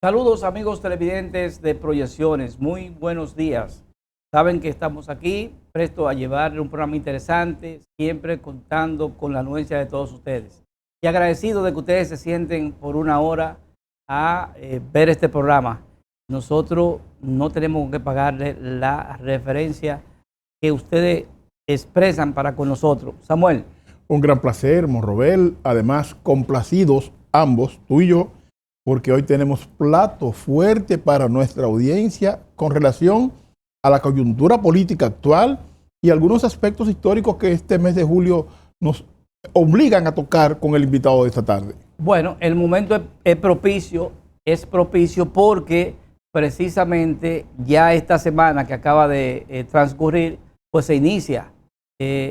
Saludos amigos televidentes de Proyecciones, muy buenos días. Saben que estamos aquí presto a llevarle un programa interesante, siempre contando con la anuencia de todos ustedes. Y agradecido de que ustedes se sienten por una hora a ver este programa. Nosotros no tenemos que pagarle la referencia que ustedes expresan para con nosotros. Samuel. Un gran placer, Monrobel. Además, complacidos ambos, tú y yo, porque hoy tenemos plato fuerte para nuestra audiencia con relación a la coyuntura política actual y algunos aspectos históricos que este mes de julio nos obligan a tocar con el invitado de esta tarde. Bueno, el momento es propicio porque precisamente ya esta semana que acaba de transcurrir, pues se inicia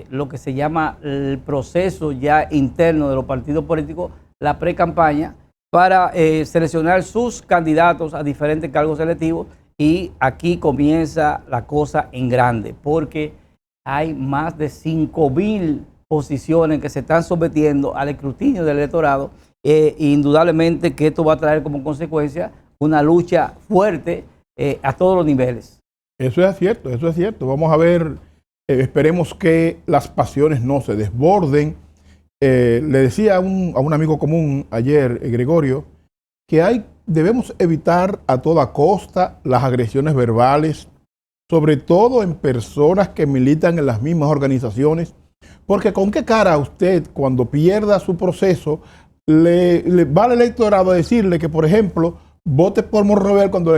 lo que se llama el proceso ya interno de los partidos políticos, la pre-campaña, para seleccionar sus candidatos a diferentes cargos electivos, y aquí comienza la cosa en grande, porque hay más de 5,000 posiciones que se están sometiendo al escrutinio del electorado. Indudablemente que esto va a traer como consecuencia una lucha fuerte a todos los niveles. Eso es cierto, eso es cierto. Vamos a ver, esperemos que las pasiones no se desborden. Le decía a un amigo común ayer, Gregorio, que debemos evitar a toda costa las agresiones verbales, sobre todo en personas que militan en las mismas organizaciones, porque con qué cara usted, cuando pierda su proceso, le va al electorado a decirle que, por ejemplo, vote por Monrobel cuando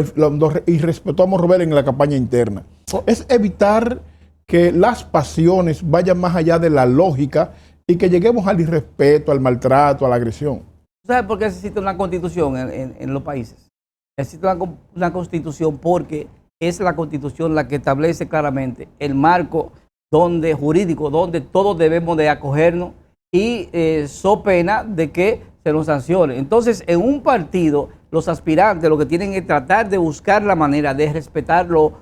irrespetó a Monrobel en la campaña interna. Es evitar que las pasiones vayan más allá de la lógica y que lleguemos al irrespeto, al maltrato, a la agresión. ¿Sabes por qué necesita una constitución en los países? Necesita una constitución porque es la constitución la que establece claramente el marco jurídico donde todos debemos de acogernos y so pena de que se nos sancione. Entonces, en un partido, los aspirantes lo que tienen es tratar de buscar la manera de respetar los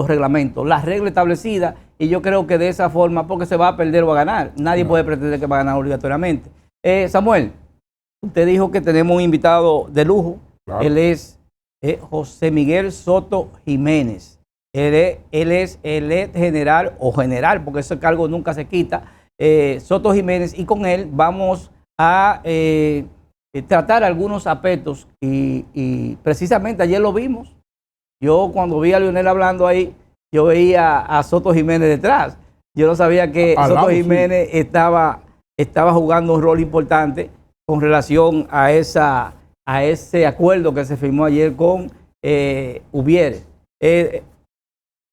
reglamentos, las reglas establecidas, y yo creo que de esa forma, porque se va a perder o a ganar. Nadie puede pretender que va a ganar obligatoriamente. Samuel, usted dijo que tenemos un invitado de lujo. Claro. Él es José Miguel Soto Jiménez. Él es el general o general, porque ese cargo nunca se quita, Soto Jiménez, y con él vamos a tratar algunos aspectos y precisamente ayer lo vimos. Yo cuando vi a Leonel hablando ahí, yo veía a Soto Jiménez detrás. Yo no sabía que Soto Jiménez estaba jugando un rol importante con relación a ese acuerdo que se firmó ayer con Ubiere.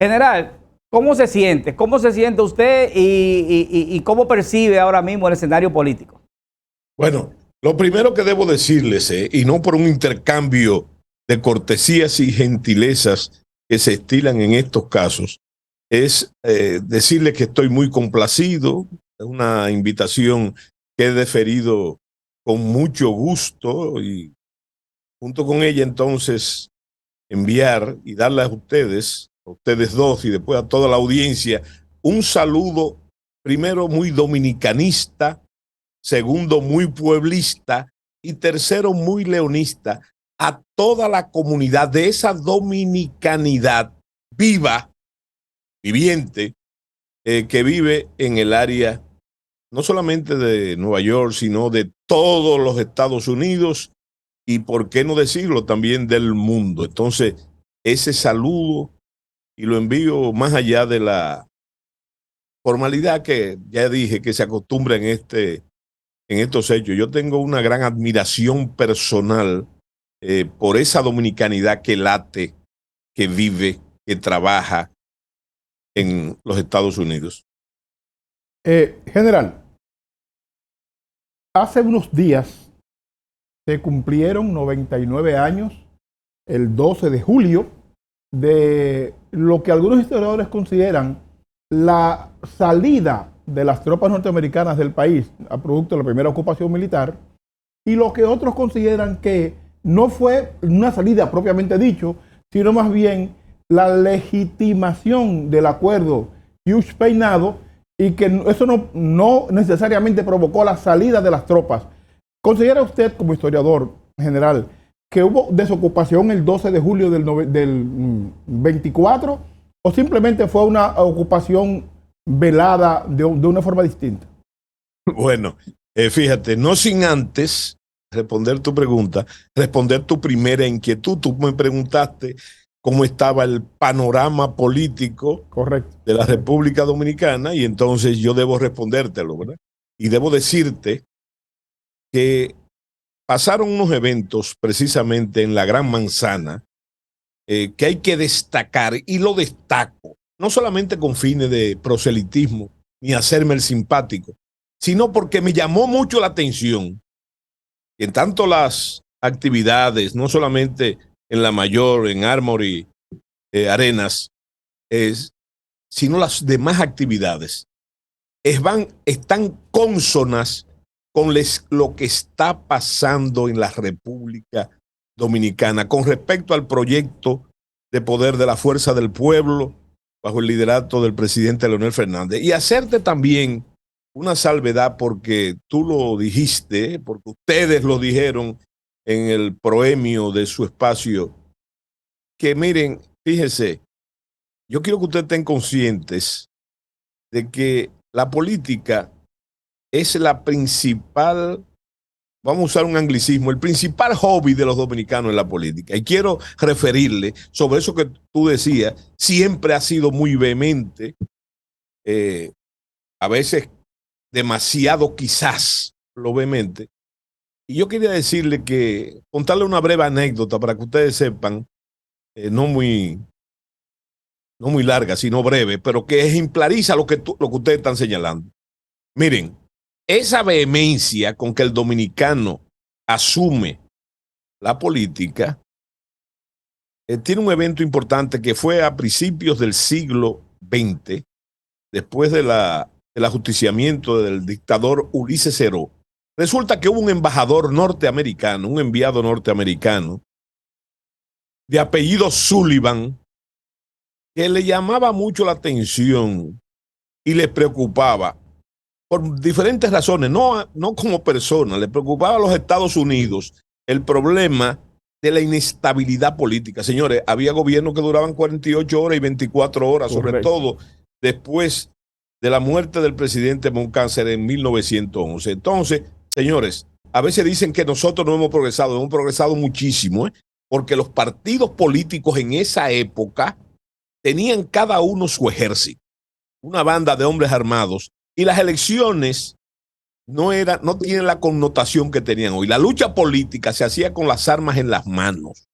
General, ¿cómo se siente? ¿Cómo se siente usted y cómo percibe ahora mismo el escenario político? Bueno, lo primero que debo decirles, y no por un intercambio de cortesías y gentilezas que se estilan en estos casos, es decirles que estoy muy complacido. Es una invitación que he deferido con mucho gusto y junto con ella entonces enviar y darle a ustedes dos y después a toda la audiencia un saludo, primero muy dominicanista, segundo muy pueblista y tercero muy leonista, a toda la comunidad de esa dominicanidad viva, viviente, que vive en el área no solamente de Nueva York, sino de todos los Estados Unidos y, por qué no decirlo, también del mundo. Entonces, ese saludo, y lo envío más allá de la formalidad que ya dije que se acostumbra en estos hechos. Yo tengo una gran admiración personal por esa dominicanidad que late, que vive, que trabaja en los Estados Unidos. General, hace unos días se cumplieron 99 años, el 12 de julio, de lo que algunos historiadores consideran la salida de las tropas norteamericanas del país a producto de la primera ocupación militar, y lo que otros consideran que no fue una salida propiamente dicho, sino más bien la legitimación del acuerdo Hughes-Peinado, y que eso no necesariamente provocó la salida de las tropas. ¿Considera usted, como historiador general, que hubo desocupación el 12 de julio del 24 o simplemente fue una ocupación velada de una forma distinta? Bueno, fíjate, no sin antes responder tu pregunta, responder tu primera inquietud. Tú me preguntaste cómo estaba el panorama político Correcto. de la República Dominicana y entonces yo debo respondértelo, ¿verdad? Y debo decirte que pasaron unos eventos precisamente en la Gran Manzana que hay que destacar y lo destaco, no solamente con fines de proselitismo ni hacerme el simpático, sino porque me llamó mucho la atención que en tanto las actividades, no solamente en La Mayor, en Armory, Arenas, sino las demás actividades, están cónsonas con lo que está pasando en la República Dominicana con respecto al proyecto de poder de la fuerza del pueblo bajo el liderato del presidente Leonel Fernández. Y hacerte también una salvedad porque tú lo dijiste, porque ustedes lo dijeron en el proemio de su espacio, que miren, fíjense, yo quiero que ustedes estén conscientes de que la política es la principal, vamos a usar un anglicismo, el principal hobby de los dominicanos en la política. Y quiero referirle sobre eso que tú decías, siempre ha sido muy vehemente, a veces demasiado quizás lo vehemente. Y yo quería decirle que, contarle una breve anécdota para que ustedes sepan, no muy larga, sino breve, pero que ejemplariza lo que ustedes están señalando. Miren, esa vehemencia con que el dominicano asume la política tiene un evento importante que fue a principios del siglo XX, después del ajusticiamiento del dictador Ulises Seró. Resulta que hubo un embajador norteamericano, un enviado norteamericano, de apellido Sullivan, que le llamaba mucho la atención y le preocupaba por diferentes razones, no como persona, le preocupaba a los Estados Unidos el problema de la inestabilidad política. Señores, había gobiernos que duraban 48 horas y 24 horas, Correcto. sobre todo después de la muerte del presidente Moncáncer en 1911. Entonces, señores, a veces dicen que nosotros no hemos progresado muchísimo, porque los partidos políticos en esa época tenían cada uno su ejército, una banda de hombres armados, y las elecciones no tienen la connotación que tenían hoy. La lucha política se hacía con las armas en las manos.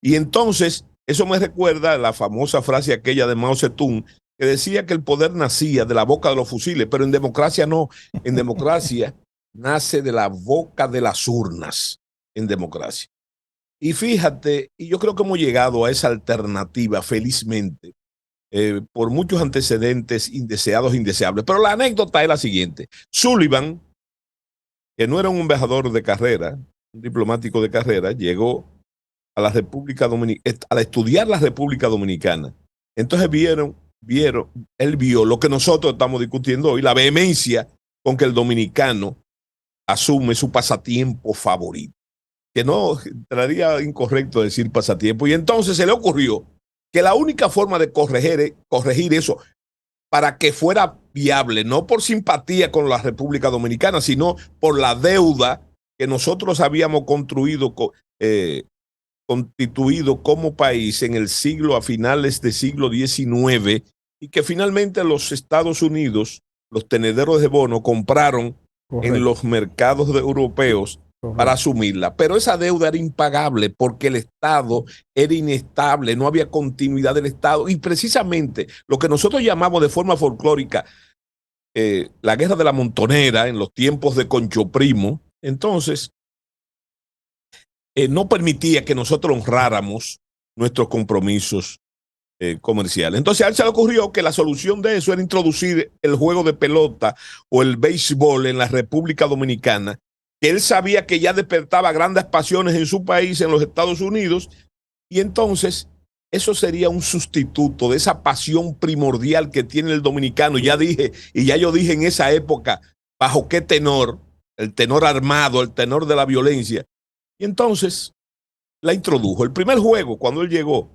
Y entonces, eso me recuerda a la famosa frase aquella de Mao Zedong, que decía que el poder nacía de la boca de los fusiles, pero en democracia no. En democracia nace de la boca de las urnas, en democracia. Y fíjate, y yo creo que hemos llegado a esa alternativa, felizmente, por muchos antecedentes indeseados e indeseables. Pero la anécdota es la siguiente. Sullivan, que no era un embajador de carrera, un diplomático de carrera, llegó a la República Dominicana, al estudiar la República Dominicana. Entonces él vio lo que nosotros estamos discutiendo hoy, la vehemencia con que el dominicano asume su pasatiempo favorito. Que no traería incorrecto decir pasatiempo. Y entonces se le ocurrió que la única forma de corregir eso para que fuera viable, no por simpatía con la República Dominicana, sino por la deuda que nosotros habíamos constituido como país en el siglo, a finales del siglo XIX, y que finalmente los Estados Unidos, los tenederos de bono, compraron en los mercados europeos para asumirla. Pero esa deuda era impagable porque el Estado era inestable, no había continuidad del Estado. Y precisamente lo que nosotros llamamos de forma folclórica la guerra de la montonera en los tiempos de Concho Primo, entonces no permitía que nosotros honráramos nuestros compromisos comerciales. Entonces a él se le ocurrió que la solución de eso era introducir el juego de pelota o el béisbol en la República Dominicana, que él sabía que ya despertaba grandes pasiones en su país, en los Estados Unidos, y entonces eso sería un sustituto de esa pasión primordial que tiene el dominicano. Ya dije, y ya yo dije en esa época, bajo qué tenor, el tenor armado, el tenor de la violencia. Y entonces la introdujo. El primer juego, cuando él llegó,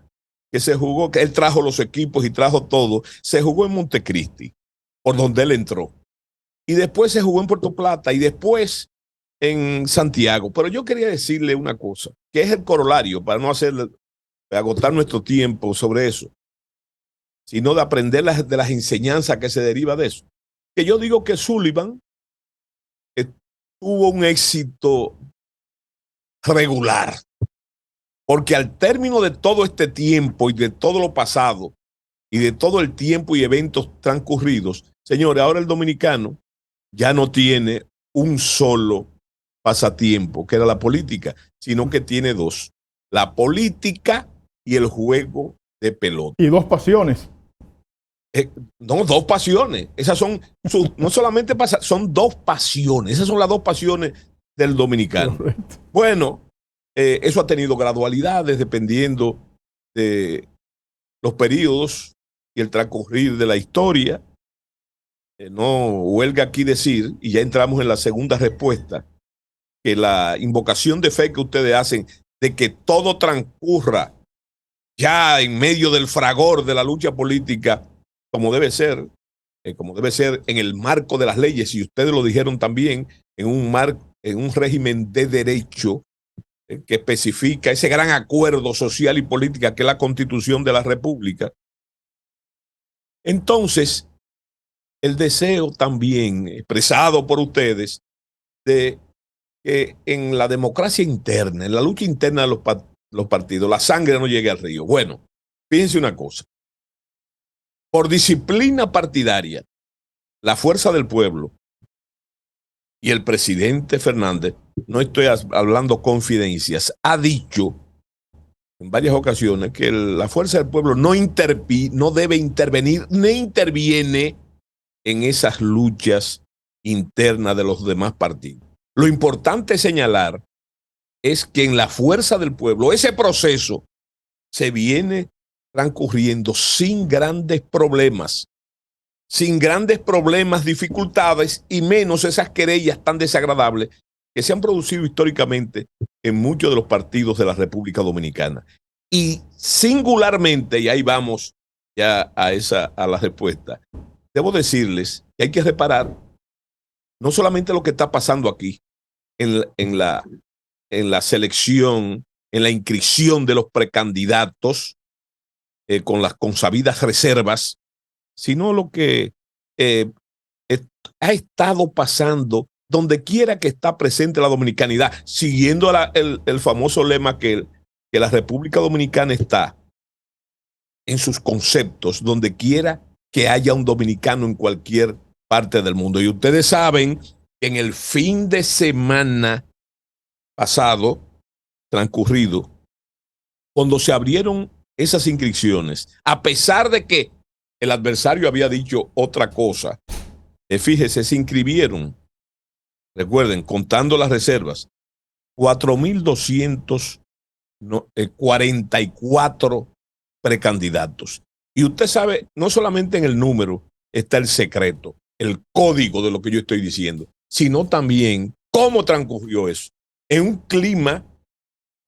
que se jugó, que él trajo los equipos y trajo todo, se jugó en Montecristi, por donde él entró. Y después se jugó en Puerto Plata y después en Santiago. Pero yo quería decirle una cosa, que es el corolario, para no agotar nuestro tiempo sobre eso, sino de aprender de las enseñanzas que se deriva de eso. Que yo digo que Sullivan tuvo un éxito regular, porque al término de todo este tiempo y de todo lo pasado y de todo el tiempo y eventos transcurridos, señores, ahora el dominicano ya no tiene un solo pasatiempo, que era la política, sino que tiene dos: la política y el juego de pelota. Y dos pasiones. No, dos pasiones. Esas son, no solamente son dos pasiones. Esas son las dos pasiones del dominicano. Correcto. Bueno, eso ha tenido gradualidades dependiendo de los periodos y el transcurrir de la historia. No huelga aquí decir, y ya entramos en la segunda respuesta, que la invocación de fe que ustedes hacen de que todo transcurra ya en medio del fragor de la lucha política, como debe ser en el marco de las leyes, y ustedes lo dijeron también, en un régimen de derecho que especifica ese gran acuerdo social y política que es la Constitución de la República. Entonces, el deseo también expresado por ustedes de que en la democracia interna, en la lucha interna de los partidos, la sangre no llegue al río. Bueno, fíjense una cosa. Por disciplina partidaria, la Fuerza del Pueblo y el presidente Fernández, no estoy hablando confidencias, ha dicho en varias ocasiones que la Fuerza del Pueblo no debe intervenir ni interviene en esas luchas internas de los demás partidos. Lo importante señalar es que en la Fuerza del Pueblo ese proceso se viene transcurriendo sin grandes problemas, dificultades y menos esas querellas tan desagradables que se han producido históricamente en muchos de los partidos de la República Dominicana. Y singularmente, y ahí vamos ya a la respuesta, debo decirles que hay que reparar no solamente lo que está pasando aquí en la selección, en la inscripción de los precandidatos con las consabidas reservas, sino lo que ha estado pasando donde quiera que está presente la dominicanidad, siguiendo el famoso lema que la República Dominicana está en sus conceptos, donde quiera que haya un dominicano en cualquier parte del mundo. Y ustedes saben que en el fin de semana pasado, transcurrido, cuando se abrieron esas inscripciones, a pesar de que el adversario había dicho otra cosa, fíjese, se inscribieron, recuerden, contando las reservas, 4,244 precandidatos. Y usted sabe, no solamente en el número está el secreto, el código de lo que yo estoy diciendo, sino también cómo transcurrió eso. En un clima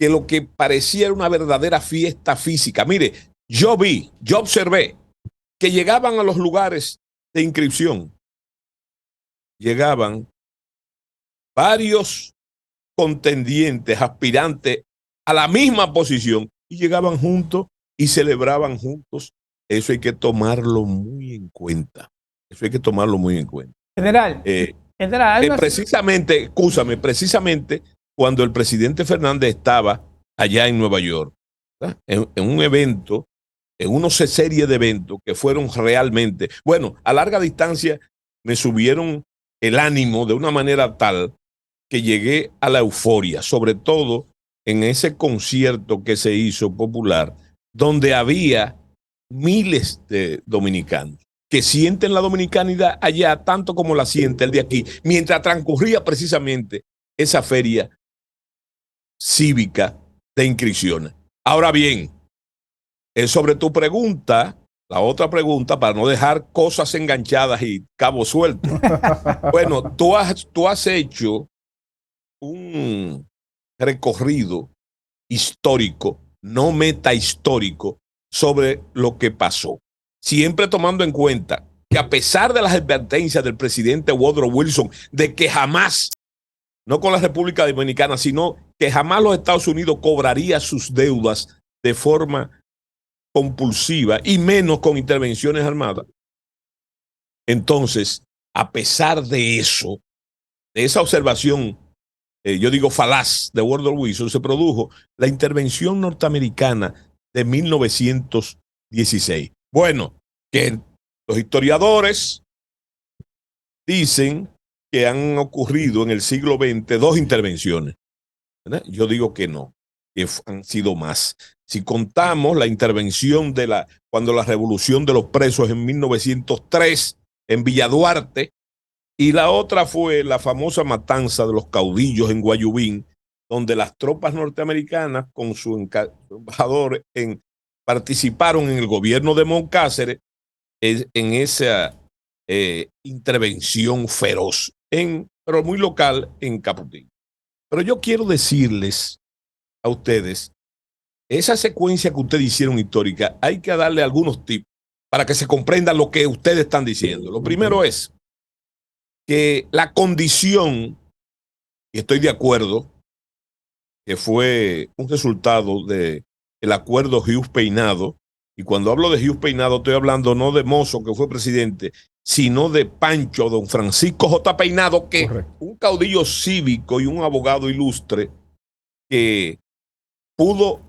que lo que parecía era una verdadera fiesta física. Mire, yo observé que llegaban a los lugares de inscripción, llegaban varios contendientes, aspirantes a la misma posición y llegaban juntos y celebraban juntos. Eso hay que tomarlo muy en cuenta. Eso hay que tomarlo muy en cuenta. General, precisamente cuando el presidente Fernández estaba allá en Nueva York, en un evento, en una serie de eventos que fueron realmente, bueno, a larga distancia me subieron el ánimo de una manera tal que llegué a la euforia, sobre todo en ese concierto que se hizo popular, donde había miles de dominicanos que sienten la dominicanidad allá tanto como la siente el de aquí, mientras transcurría precisamente esa feria cívica de inscripciones. Ahora bien, sobre tu pregunta, la otra pregunta, para no dejar cosas enganchadas y cabos sueltos. Bueno, tú has hecho un recorrido histórico, no metahistórico, sobre lo que pasó. Siempre tomando en cuenta que a pesar de las advertencias del presidente Woodrow Wilson de que jamás, no con la República Dominicana, sino que jamás los Estados Unidos cobraría sus deudas de forma compulsiva y menos con intervenciones armadas. Entonces, a pesar de eso, de esa observación, yo digo falaz, de Woodrow Wilson, se produjo la intervención norteamericana de 1916. Bueno, que los historiadores dicen que han ocurrido en el siglo XX 2 intervenciones, ¿verdad? Yo digo que no, que han sido más. Si contamos la intervención cuando la revolución de los presos en 1903 en Villa Duarte, y la otra fue la famosa matanza de los caudillos en Guayubín, donde las tropas norteamericanas con su embajador participaron en el gobierno de Moncáceres en esa intervención feroz, pero muy local en Capotillo. Pero yo quiero decirles a ustedes, esa secuencia que ustedes hicieron histórica, hay que darle algunos tips para que se comprenda lo que ustedes están diciendo. Lo primero es que la condición, y estoy de acuerdo, que fue un resultado del acuerdo Hughes-Peinado, y cuando hablo de Hughes-Peinado estoy hablando no de Mozo, que fue presidente, sino de Pancho, don Francisco J. Peinado, que correcto, un caudillo cívico y un abogado ilustre que pudo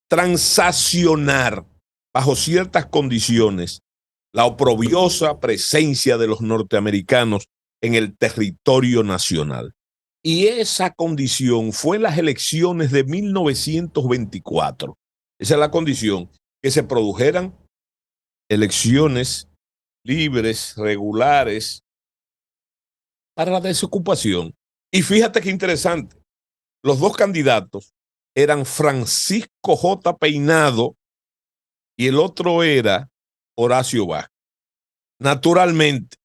transaccionar bajo ciertas condiciones la oprobiosa presencia de los norteamericanos en el territorio nacional. Y esa condición fue en las elecciones de 1924. Esa es la condición, que se produjeran elecciones libres, regulares, para la desocupación. Y fíjate qué interesante, los dos candidatos eran Francisco J. Peinado y el otro era Horacio Vázquez. Naturalmente,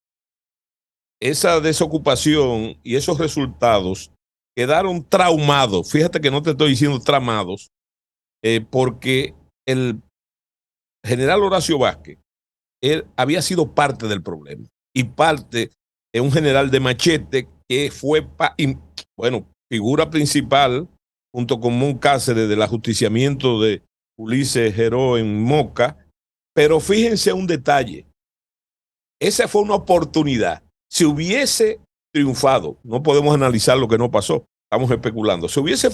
esa desocupación y esos resultados quedaron traumados. Fíjate que no te estoy diciendo tramados, porque el general Horacio Vázquez, él había sido parte del problema y parte de un general de machete que fue, figura principal junto con Moncáceres del ajusticiamiento de Ulises Geró en Moca. Pero fíjense un detalle, esa fue una oportunidad. Si hubiese triunfado, no podemos analizar lo que no pasó, estamos especulando. Si hubiese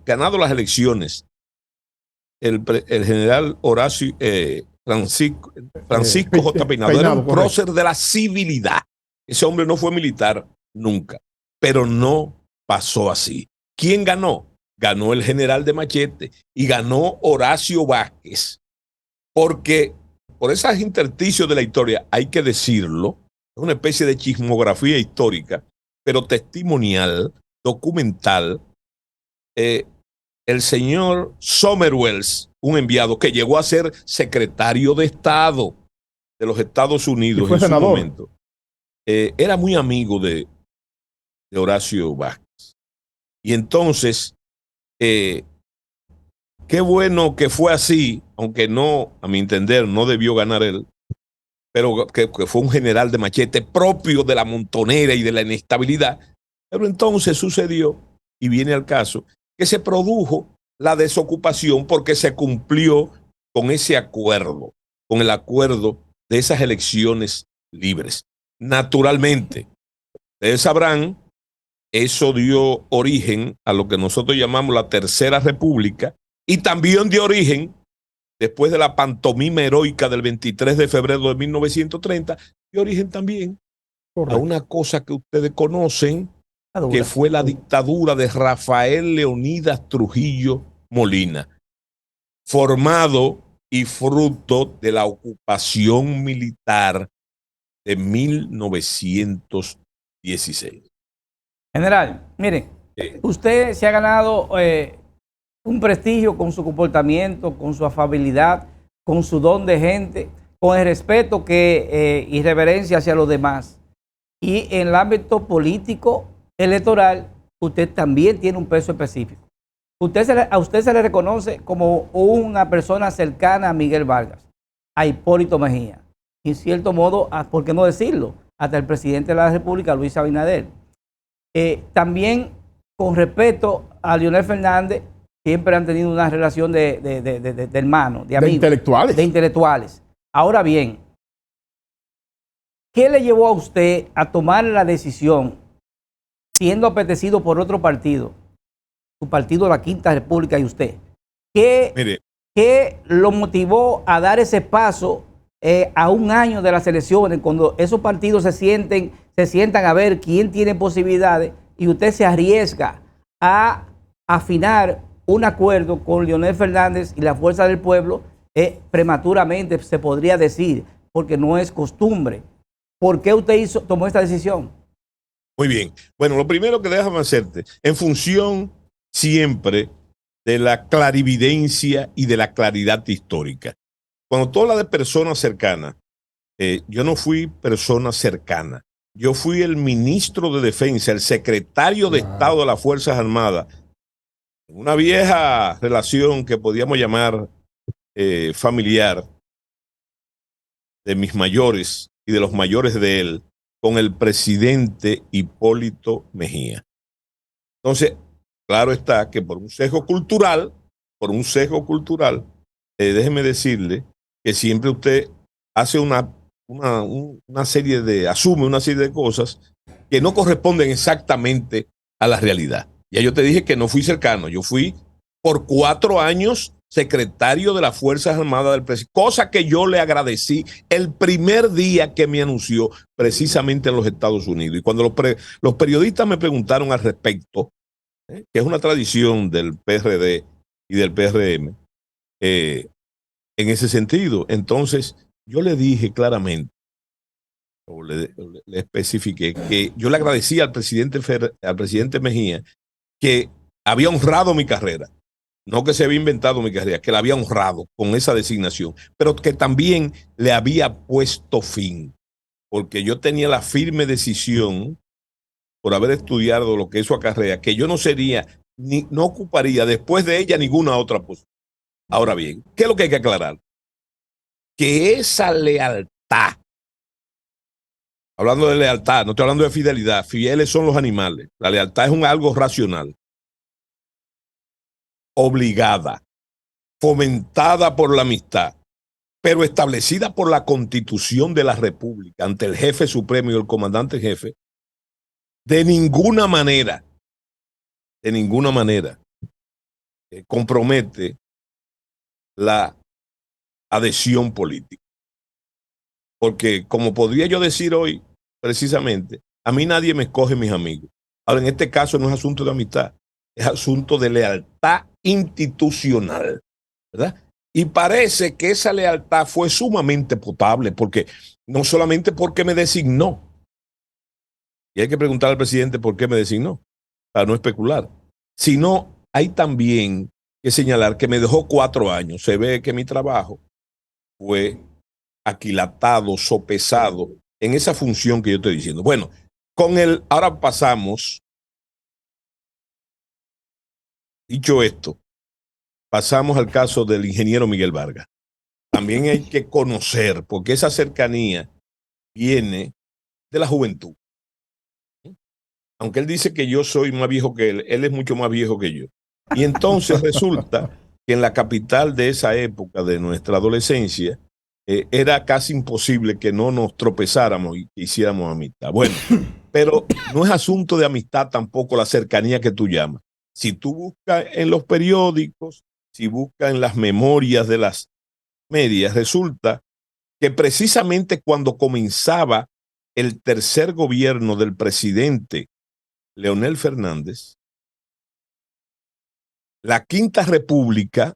ganado las elecciones el general Horacio Francisco J. Peinado era un prócer de la civilidad. Ese hombre no fue militar nunca, pero no pasó así. ¿Quién ganó? Ganó el general de machete y ganó Horacio Vázquez, porque por esos intersticios de la historia, hay que decirlo, es una especie de chismografía histórica, pero testimonial, documental. El señor Somerwells, un enviado que llegó a ser secretario de Estado de los Estados Unidos en su momento, era muy amigo de Horacio Vázquez. Y entonces, qué bueno que fue así, aunque no, a mi entender, no debió ganar él, pero que fue un general de machete propio de la montonera y de la inestabilidad. Pero entonces sucedió, y viene al caso, que se produjo la desocupación porque se cumplió con ese acuerdo, con el acuerdo de esas elecciones libres. Naturalmente, ustedes sabrán, eso dio origen a lo que nosotros llamamos la Tercera República, y también dio origen, después de la pantomima heroica del 23 de febrero de 1930, dio origen también a una cosa que ustedes conocen, que fue la dictadura de Rafael Leonidas Trujillo Molina, formado y fruto de la ocupación militar de 1916. General, mire, usted se ha ganado un prestigio con su comportamiento, con su afabilidad, con su don de gente, con el respeto y reverencia hacia los demás. Y en el ámbito político electoral, usted también tiene un peso específico. A usted se le reconoce como una persona cercana a Miguel Vargas, a Hipólito Mejía, y en cierto modo, ¿por qué no decirlo? Hasta el presidente de la República, Luis Abinader. También, con respeto a Leonel Fernández, siempre han tenido una relación de hermanos, de amigos. De intelectuales. De intelectuales. Ahora bien, ¿qué le llevó a usted a tomar la decisión, siendo apetecido por otro partido, su partido, la Quinta República, y usted? ¿Qué lo motivó a dar ese paso a un año de las elecciones, cuando esos partidos se sientan a ver quién tiene posibilidades, y usted se arriesga a afinar un acuerdo con Leonel Fernández y la Fuerza del Pueblo prematuramente, se podría decir, porque no es costumbre? ¿Por qué usted tomó esta decisión? Muy bien. Bueno, lo primero que déjame hacerte, en función siempre de la clarividencia y de la claridad histórica. Cuando tú hablas de personas cercanas, yo no fui persona cercana. Yo fui el ministro de Defensa, el secretario de Estado de las Fuerzas Armadas, en una vieja relación que podíamos llamar familiar, de mis mayores y de los mayores de él, con el presidente Hipólito Mejía. Entonces, claro está que por un sesgo cultural, déjeme decirle que siempre usted hace asume una serie de cosas que no corresponden exactamente a la realidad. Ya yo te dije que no fui cercano, yo fui por 4 años secretario de las Fuerzas Armadas del presidente, cosa que yo le agradecí el primer día que me anunció precisamente en los Estados Unidos. Y cuando los periodistas me preguntaron al respecto, que es una tradición del PRD y del PRM, en ese sentido, entonces yo le dije claramente, o le especifiqué, que yo le agradecía al presidente Mejía que había honrado mi carrera. No que se había inventado mi carrera, que la había honrado con esa designación, pero que también le había puesto fin, porque yo tenía la firme decisión, por haber estudiado lo que es su carrera, que yo no ocuparía después de ella ninguna otra posición. Ahora bien, ¿qué es lo que hay que aclarar? Que esa lealtad, hablando de lealtad, no estoy hablando de fidelidad, fieles son los animales, la lealtad es algo racional, obligada, fomentada por la amistad, pero establecida por la Constitución de la República ante el jefe supremo y el comandante jefe, de ninguna manera, compromete la adhesión política. Porque, como podría yo decir hoy, precisamente, a mí nadie me escoge mis amigos. Ahora, en este caso no es asunto de amistad, es asunto de lealtad institucional, ¿verdad? Y parece que esa lealtad fue sumamente potable, porque no solamente porque me designó, y hay que preguntar al presidente por qué me designó, para no especular, sino hay también que señalar que me dejó 4 años. Se ve que mi trabajo fue aquilatado, sopesado en esa función que yo estoy diciendo. Bueno, ahora pasamos, dicho esto, pasamos al caso del ingeniero Miguel Vargas. También hay que conocer, porque esa cercanía viene de la juventud. Aunque él dice que yo soy más viejo que él es mucho más viejo que yo. Y entonces resulta que en la capital de esa época de nuestra adolescencia, era casi imposible que no nos tropezáramos y hiciéramos amistad. Bueno, pero no es asunto de amistad tampoco la cercanía que tú llamas. Si tú buscas en los periódicos, si buscas en las memorias de las medias, resulta que precisamente cuando comenzaba el tercer gobierno del presidente Leonel Fernández, la Quinta República,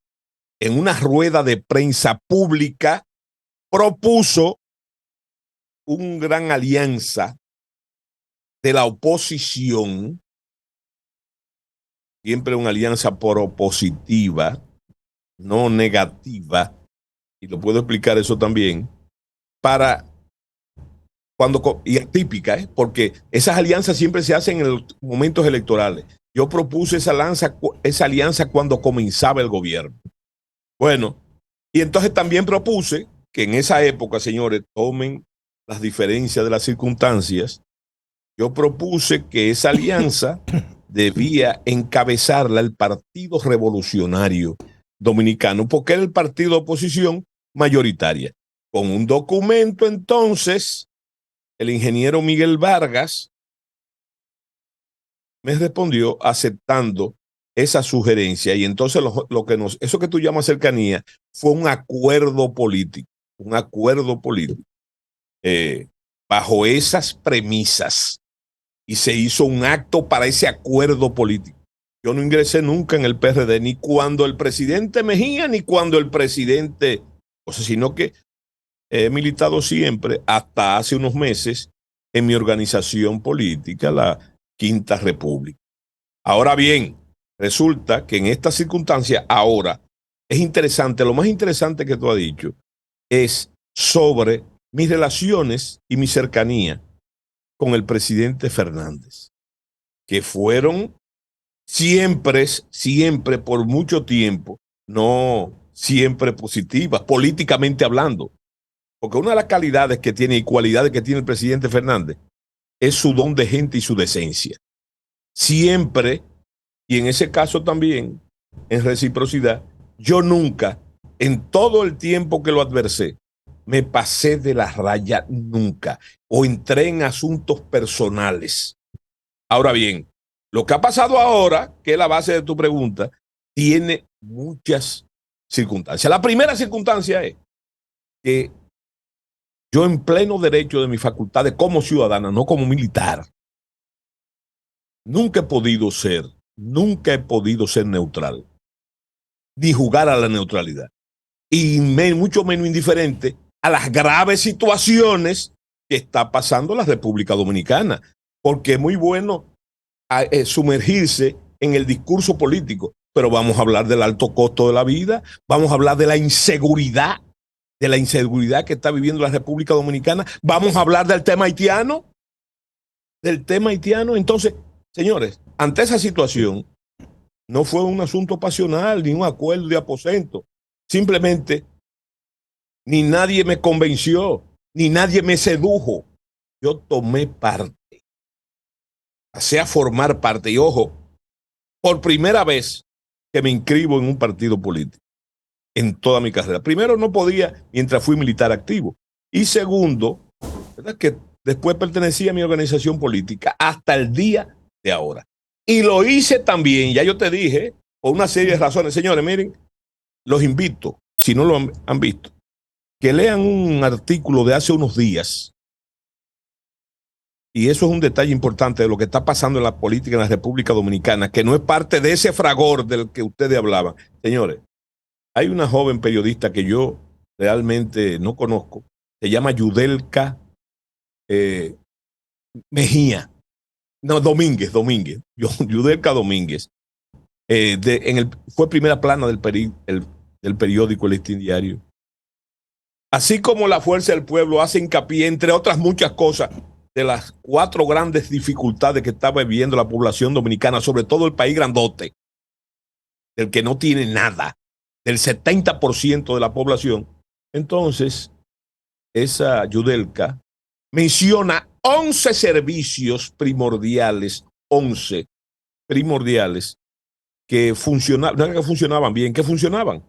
en una rueda de prensa pública, propuso una gran alianza de la oposición, siempre una alianza propositiva, no negativa, y lo puedo explicar eso también, y atípica, porque esas alianzas siempre se hacen en los momentos electorales. Yo propuse esa alianza cuando comenzaba el gobierno. Bueno, y entonces también propuse que en esa época, señores, tomen las diferencias de las circunstancias. Yo propuse que esa alianza debía encabezarla el Partido Revolucionario Dominicano, porque era el partido de oposición mayoritaria. Con un documento, entonces, el ingeniero Miguel Vargas me respondió aceptando esa sugerencia, y entonces eso que tú llamas cercanía fue un acuerdo político, eh, bajo esas premisas, y se hizo un acto para ese acuerdo político. Yo no ingresé nunca en el PRD, ni cuando el presidente Mejía, ni cuando el presidente, sino que he militado siempre, hasta hace unos meses, en mi organización política, la Quinta República. Ahora bien, resulta que en esta circunstancia, ahora, es interesante, lo más interesante que tú has dicho, es sobre mis relaciones y mi cercanía con el presidente Fernández, que fueron siempre, por mucho tiempo, no siempre positivas, políticamente hablando. Porque una de las calidades que tiene y cualidades que tiene el presidente Fernández es su don de gente y su decencia. Siempre, y en ese caso también, en reciprocidad, yo nunca, en todo el tiempo que lo adversé, me pasé de la raya nunca, o entré en asuntos personales. Ahora bien, lo que ha pasado ahora, que es la base de tu pregunta, tiene muchas circunstancias. La primera circunstancia es que yo, en pleno derecho de mis facultades como ciudadana, no como militar, nunca he podido ser neutral, ni jugar a la neutralidad, y mucho menos indiferente a las graves situaciones que está pasando la República Dominicana, porque es muy bueno sumergirse en el discurso político, pero vamos a hablar del alto costo de la vida, vamos a hablar de la inseguridad que está viviendo la República Dominicana, vamos a hablar del tema haitiano. Entonces, señores, ante esa situación, no fue un asunto pasional ni un acuerdo de aposento. Simplemente, ni nadie me convenció, ni nadie me sedujo. Yo tomé parte, pasé a formar parte, y ojo, por primera vez que me inscribo en un partido político en toda mi carrera. Primero, no podía mientras fui militar activo. Y segundo, ¿verdad?, que después pertenecía a mi organización política hasta el día de ahora. Y lo hice también, ya yo te dije, por una serie de razones. Señores, miren, los invito, si no lo han visto, que lean un artículo de hace unos días. Y eso es un detalle importante de lo que está pasando en la política en la República Dominicana, que no es parte de ese fragor del que ustedes hablaban. Señores, hay una joven periodista que yo realmente no conozco, se llama Yudelka Mejía. No, Domínguez. Yudelka Domínguez. Fue primera plana del periódico El Listín Diario. Así como la Fuerza del Pueblo hace hincapié, entre otras muchas cosas, de las 4 grandes dificultades que está viviendo la población dominicana, sobre todo el país grandote, del que no tiene nada, del 70% de la población. Entonces, esa Yudelka menciona 11 servicios primordiales, 11 primordiales, que funcionaban, no que funcionaban bien, que funcionaban,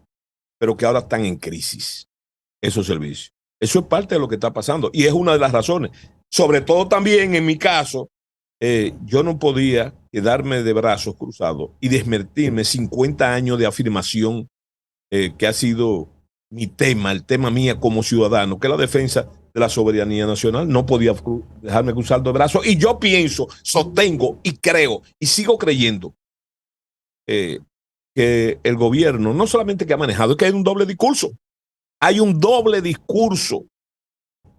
pero que ahora están en crisis, esos servicios. Eso es parte de lo que está pasando y es una de las razones. Sobre todo también en mi caso, yo no podía quedarme de brazos cruzados y desmentirme 50 años de afirmación que ha sido mi tema, el tema mía como ciudadano, que es la defensa de la soberanía nacional. No podía dejarme cruzar de brazos. Y yo pienso, sostengo y creo y sigo creyendo que el gobierno no solamente que ha manejado, es que hay un doble discurso. Hay un doble discurso.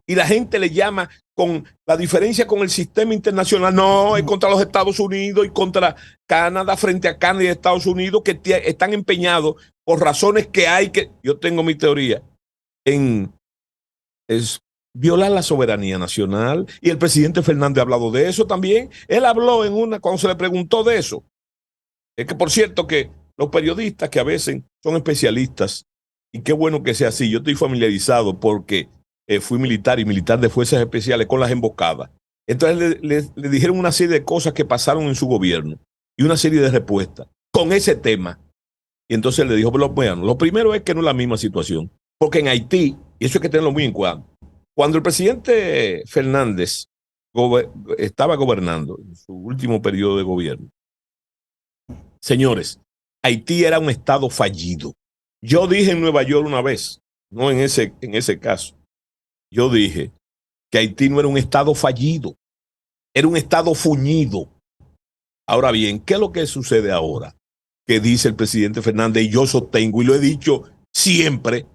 Y la gente le llama con la diferencia con el sistema internacional. No, es contra los Estados Unidos y contra Canadá, frente a Canadá y Estados Unidos, que están empeñados por razones que hay que. Yo tengo mi teoría en violar la soberanía nacional. Y el presidente Fernández ha hablado de eso también. Él habló cuando se le preguntó de eso. Es que, por cierto, que los periodistas que a veces son especialistas, y qué bueno que sea así, yo estoy familiarizado porque fui militar y militar de fuerzas especiales con las emboscadas. Entonces le dijeron una serie de cosas que pasaron en su gobierno y una serie de respuestas con ese tema. Y entonces le dijo, bueno, lo primero es que no es la misma situación, porque en Haití, y eso hay que tenerlo muy en cuenta, cuando el presidente Fernández estaba gobernando en su último periodo de gobierno, señores, Haití era un estado fallido. Yo dije en Nueva York una vez, no en ese caso, yo dije que Haití no era un estado fallido, era un estado fuñido. Ahora bien, ¿qué es lo que sucede ahora? Que dice el presidente Fernández, y yo sostengo, y lo he dicho siempre,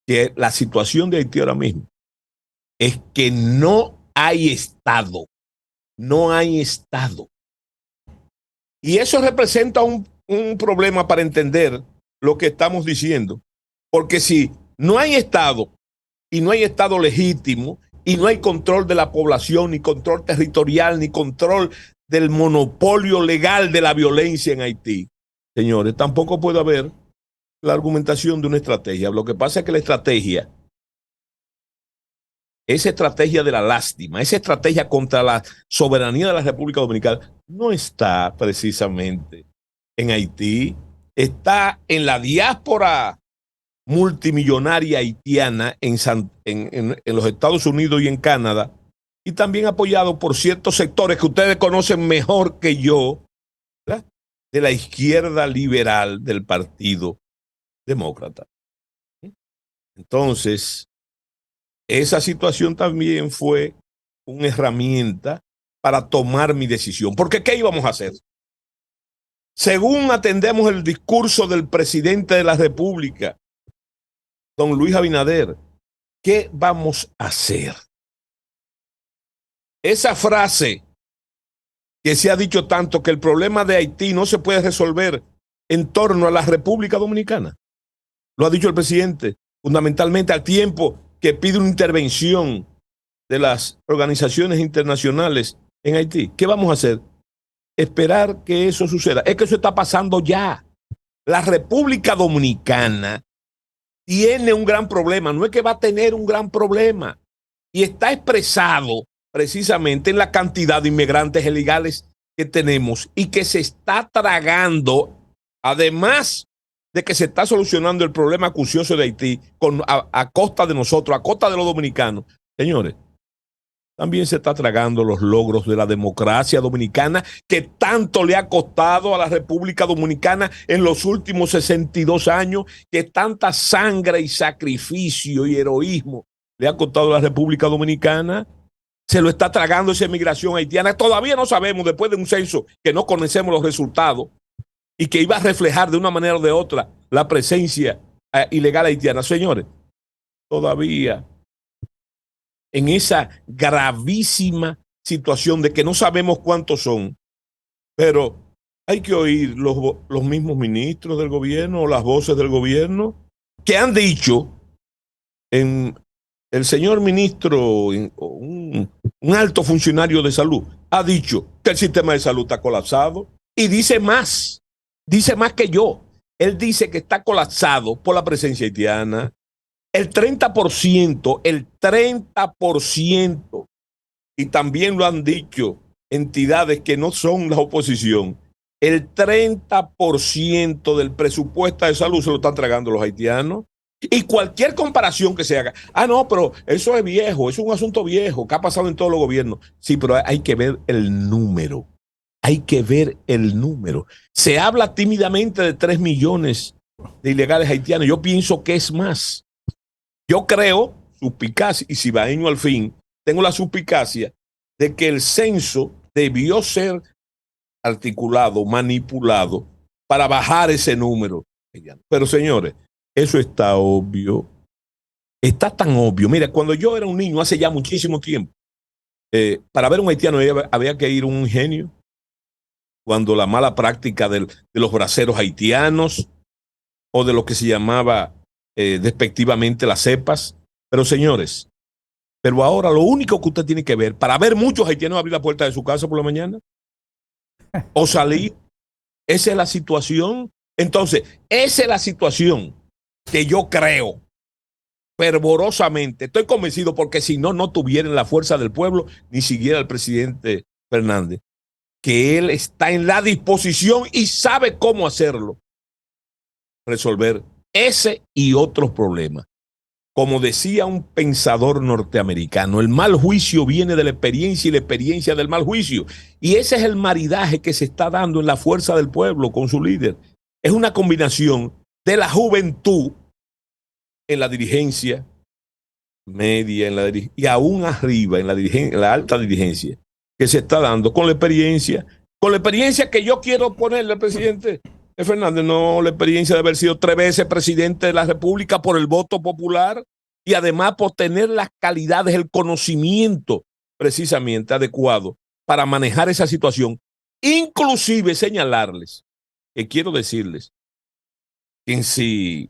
que la situación de Haití ahora mismo es que no hay Estado, no hay Estado. Y eso representa un problema para entender lo que estamos diciendo, porque si no hay Estado y no hay Estado legítimo y no hay control de la población, ni control territorial, ni control del monopolio legal de la violencia en Haití, señores, tampoco puede haber la argumentación de una estrategia. Lo que pasa es que la estrategia, esa estrategia de la lástima, esa estrategia contra la soberanía de la República Dominicana, no está precisamente en Haití, está en la diáspora multimillonaria haitiana en los Estados Unidos y en Canadá, y también apoyado por ciertos sectores que ustedes conocen mejor que yo, ¿verdad?, de la izquierda liberal del Partido Demócrata. Entonces, esa situación también fue una herramienta para tomar mi decisión. Porque ¿qué íbamos a hacer? Según atendemos el discurso del presidente de la República, don Luis Abinader, ¿qué vamos a hacer? Esa frase que se ha dicho tanto, que el problema de Haití no se puede resolver en torno a la República Dominicana, lo ha dicho el presidente, fundamentalmente al tiempo que pide una intervención de las organizaciones internacionales en Haití. ¿Qué vamos a hacer? Esperar que eso suceda. Es que eso está pasando ya. La República Dominicana tiene un gran problema, no es que va a tener un gran problema, y está expresado precisamente en la cantidad de inmigrantes ilegales que tenemos y que se está tragando, además de que se está solucionando el problema acucioso de Haití a costa de nosotros, a costa de los dominicanos. Señores, también se está tragando los logros de la democracia dominicana que tanto le ha costado a la República Dominicana en los últimos 62 años, que tanta sangre y sacrificio y heroísmo le ha costado a la República Dominicana. Se lo está tragando esa inmigración haitiana. Todavía no sabemos, después de un censo que no conocemos los resultados y que iba a reflejar de una manera o de otra la presencia ilegal haitiana. Señores, todavía en esa gravísima situación de que no sabemos cuántos son, pero hay que oír los mismos ministros del gobierno o las voces del gobierno que han dicho, el señor ministro, un alto funcionario de salud, ha dicho que el sistema de salud está colapsado, y dice más que yo. Él dice que está colapsado por la presencia haitiana. El 30%, y también lo han dicho entidades que no son la oposición, el 30% del presupuesto de salud se lo están tragando los haitianos. Y cualquier comparación que se haga, no, pero eso es viejo, es un asunto viejo que ha pasado en todos los gobiernos. Sí, pero hay que ver el número. Hay que ver el número. Se habla tímidamente de 3 millones de ilegales haitianos. Yo pienso que es más. Yo creo, suspicacia, y cibaeño al fin, tengo la suspicacia de que el censo debió ser articulado, manipulado, para bajar ese número. Pero señores, eso está obvio. Está tan obvio. Mira, cuando yo era un niño, hace ya muchísimo tiempo, para ver un haitiano había que ir a un ingenio. Cuando la mala práctica de los braceros haitianos, o de lo que se llamaba despectivamente las cepas. Pero señores, pero ahora lo único que usted tiene que ver, para ver muchos haitianos abrir la puerta de su casa por la mañana, o salir Esa es la situación. Entonces, esa es la situación que yo creo fervorosamente. Estoy convencido porque si no, no tuvieran la fuerza del pueblo, ni siquiera el presidente Fernández, que él está en la disposición y sabe cómo hacerlo, resolver ese y otros problemas. Como decía un pensador norteamericano, el mal juicio viene de la experiencia y la experiencia del mal juicio. Y ese es el maridaje que se está dando en la fuerza del pueblo con su líder. Es una combinación de la juventud en la dirigencia media y aún arriba en la alta dirigencia que se está dando con la experiencia que yo quiero ponerle al presidente Fernández, no la experiencia de haber sido 3 veces presidente de la República por el voto popular y además por tener las calidades, el conocimiento precisamente adecuado para manejar esa situación. Inclusive señalarles que quiero decirles que en sí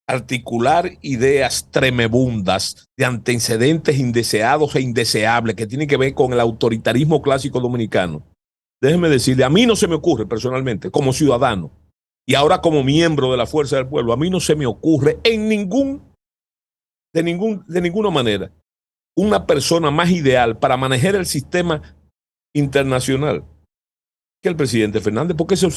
articular ideas tremebundas de antecedentes indeseados e indeseables que tienen que ver con el autoritarismo clásico dominicano. Déjeme decirle, a mí no se me ocurre personalmente, como ciudadano, y ahora como miembro de la Fuerza del Pueblo, a mí no se me ocurre de ninguna manera una persona más ideal para manejar el sistema internacional que el presidente Fernández, porque eso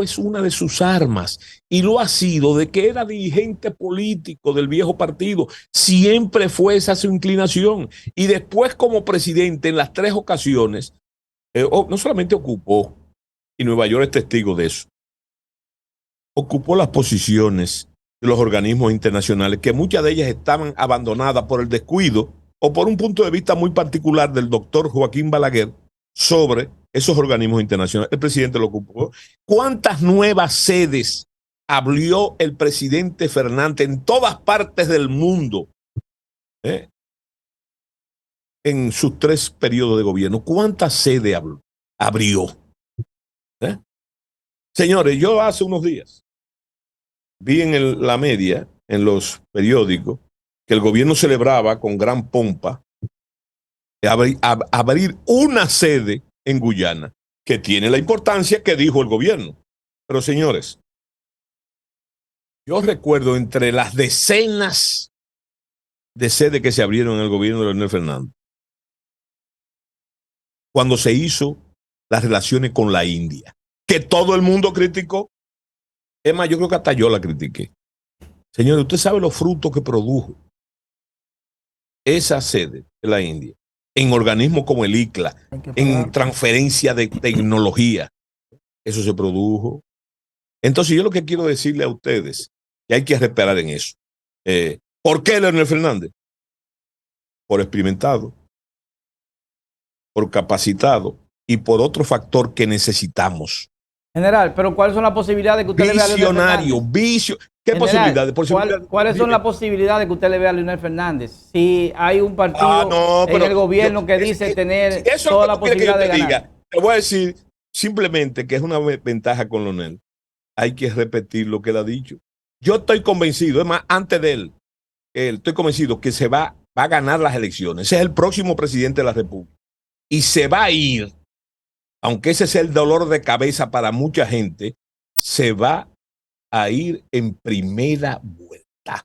es una de sus armas, y lo ha sido de que era dirigente político del viejo partido, siempre fue esa su inclinación, y después como presidente en las 3 ocasiones, no solamente ocupó, y Nueva York es testigo de eso, ocupó las posiciones de los organismos internacionales, que muchas de ellas estaban abandonadas por el descuido o por un punto de vista muy particular del doctor Joaquín Balaguer sobre esos organismos internacionales. El presidente lo ocupó. ¿Cuántas nuevas sedes abrió el presidente Fernández en todas partes del mundo en sus 3 periodos de gobierno? ¿Cuántas sedes abrió? Señores, yo hace unos días vi en la media, en los periódicos, que el gobierno celebraba con gran pompa abrir una sede en Guyana, que tiene la importancia que dijo el gobierno. Pero señores, yo recuerdo entre las decenas de sedes que se abrieron en el gobierno de Leonel Fernández, cuando se hizo las relaciones con la India, que todo el mundo criticó. Es más, yo creo que hasta yo la critiqué. Señores, usted sabe los frutos que produjo esa sede de la India en organismos como el ICLA, en transferencia de tecnología. Eso se produjo. Entonces, yo lo que quiero decirle a ustedes, que hay que reparar en eso. ¿Por qué Leonel Fernández? Por experimentado, por capacitado y por otro factor que necesitamos. General, pero ¿cuáles son las posibilidades que usted le vea a Leonel Fernández? ¿Qué General, posibilidades? ¿Cuáles son las posibilidades que usted le ve a Leonel Fernández? Si hay un partido en el gobierno que dice tener toda la posibilidad de ganar. Te voy a decir simplemente que es una ventaja con Leonel. Hay que repetir lo que él ha dicho. Yo estoy convencido, es más, antes de él, estoy convencido que se va a ganar las elecciones. Ese es el próximo presidente de la República. Y se va a ir, aunque ese es el dolor de cabeza para mucha gente, se va a ir en primera vuelta.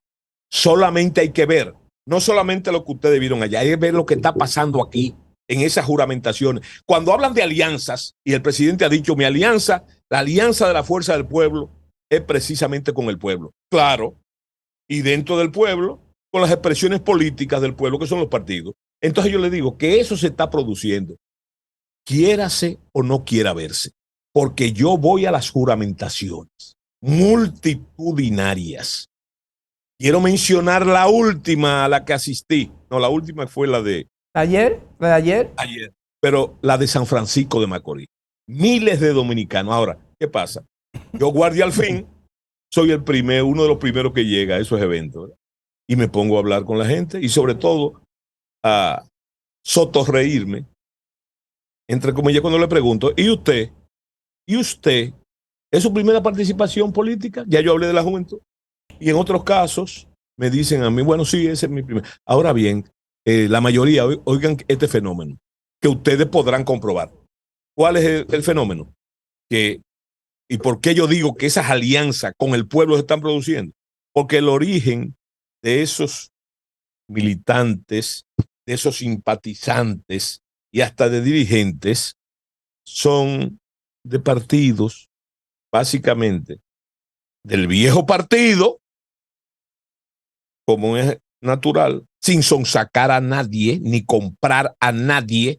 Solamente hay que ver, no solamente lo que ustedes vieron allá, hay que ver lo que está pasando aquí, en esas juramentaciones. Cuando hablan de alianzas, y el presidente ha dicho, mi alianza, la alianza de la Fuerza del Pueblo, es precisamente con el pueblo. Claro, y dentro del pueblo, con las expresiones políticas del pueblo, que son los partidos. Entonces yo le digo que eso se está produciendo, quiérase o no quiera verse, porque yo voy a las juramentaciones multitudinarias. Quiero mencionar la última a la que asistí. No, la última fue la de ¿Ayer? ¿La de ayer? Ayer. Pero la de San Francisco de Macorís. Miles de dominicanos. Ahora, ¿qué pasa? Yo, guardia al fin, soy uno de los primeros que llega a esos eventos, ¿verdad? Y me pongo a hablar con la gente y sobre todo a sotorreírme. Entre comillas, cuando le pregunto, ¿y usted? ¿Y usted? ¿Es su primera participación política? Ya yo hablé de la juventud. Y en otros casos me dicen a mí, bueno, sí, ese es mi primer. Ahora bien, la mayoría, oigan este fenómeno, que ustedes podrán comprobar. ¿Cuál es el fenómeno? Que ¿Y por qué yo digo que esas alianzas con el pueblo se están produciendo? Porque el origen de esos militantes, de esos simpatizantes y hasta de dirigentes son de partidos, básicamente, del viejo partido, como es natural, sin sonsacar a nadie, ni comprar a nadie,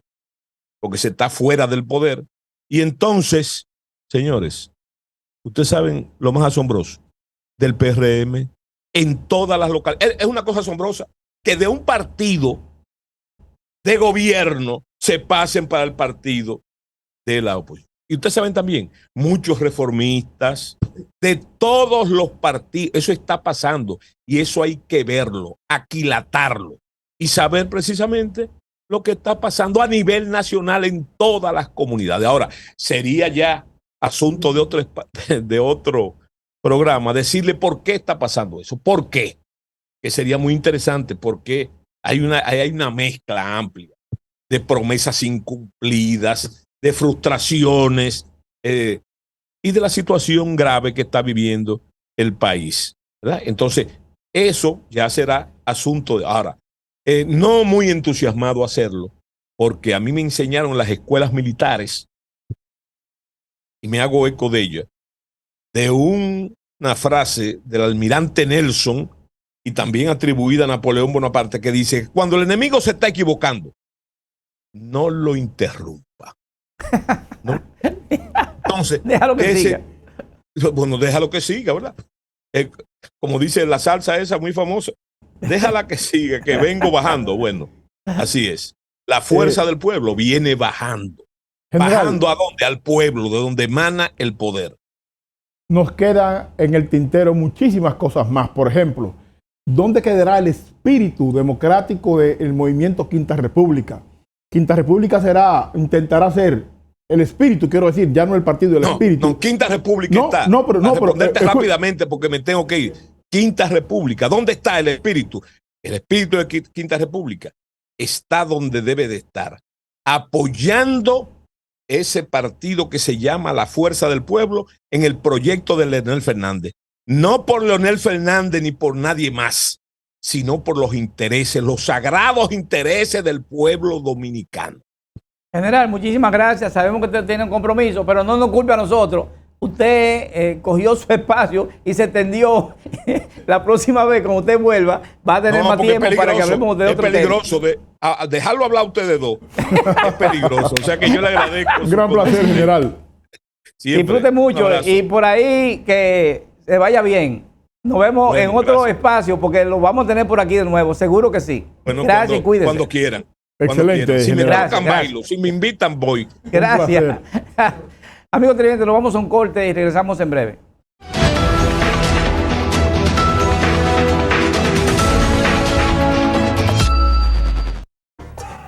porque se está fuera del poder. Y entonces, señores, ustedes saben lo más asombroso del PRM en todas las localidades. Es una cosa asombrosa que de un partido de gobierno se pasen para el partido de la oposición. Y ustedes saben también, muchos reformistas de todos los partidos, eso está pasando y eso hay que verlo, aquilatarlo y saber precisamente lo que está pasando a nivel nacional en todas las comunidades. Ahora, sería ya asunto de otro programa decirle por qué está pasando eso, por qué, que sería muy interesante, porque hay una mezcla amplia de promesas incumplidas, de frustraciones y de la situación grave que está viviendo el país, ¿verdad? Entonces, eso ya será asunto de ahora. No muy entusiasmado a hacerlo, porque a mí me enseñaron las escuelas militares, y me hago eco de ella, de una frase del almirante Nelson, y también atribuida a Napoleón Bonaparte, que dice: cuando el enemigo se está equivocando, no lo interrumpa. ¿No? Entonces, déjalo que siga. Bueno, déjalo que siga, ¿verdad? Como dice la salsa esa muy famosa, déjala que siga, que vengo bajando. Bueno, así es. La fuerza del pueblo viene bajando. General, ¿Bajando a dónde? Al pueblo, de donde emana el poder. nos queda en el tintero muchísimas cosas más. Por ejemplo, ¿dónde quedará el espíritu democrático del movimiento Quinta República? Quinta República intentará ser el espíritu, quiero decir, ya no el partido, el espíritu. No, Quinta República está. Pero responderte rápidamente porque me tengo que ir. Quinta República, ¿dónde está el espíritu? El espíritu de Quinta República está donde debe de estar, apoyando ese partido que se llama la Fuerza del Pueblo en el proyecto de Leonel Fernández. No por Leonel Fernández ni por nadie más, sino por los intereses, los sagrados intereses del pueblo dominicano. General, muchísimas gracias. Sabemos que usted tiene un compromiso, pero no nos culpe a nosotros. Usted cogió su espacio y se tendió. La próxima vez, cuando usted vuelva, va a tener más tiempo para que hablemos de otro tema. Es peligroso dejarlo hablar a ustedes dos. Es peligroso. O sea que yo le agradezco. Un gran placer, general. Siempre. Disfrute mucho y por ahí que se vaya bien. Nos vemos en otro espacio porque lo vamos a tener por aquí de nuevo. Seguro que sí. Bueno, gracias y cuídense. Cuando quieran. Excelente. Si me tocan, bailo. Si me invitan, voy. Gracias. Amigos televidentes, nos vamos a un corte y regresamos en breve.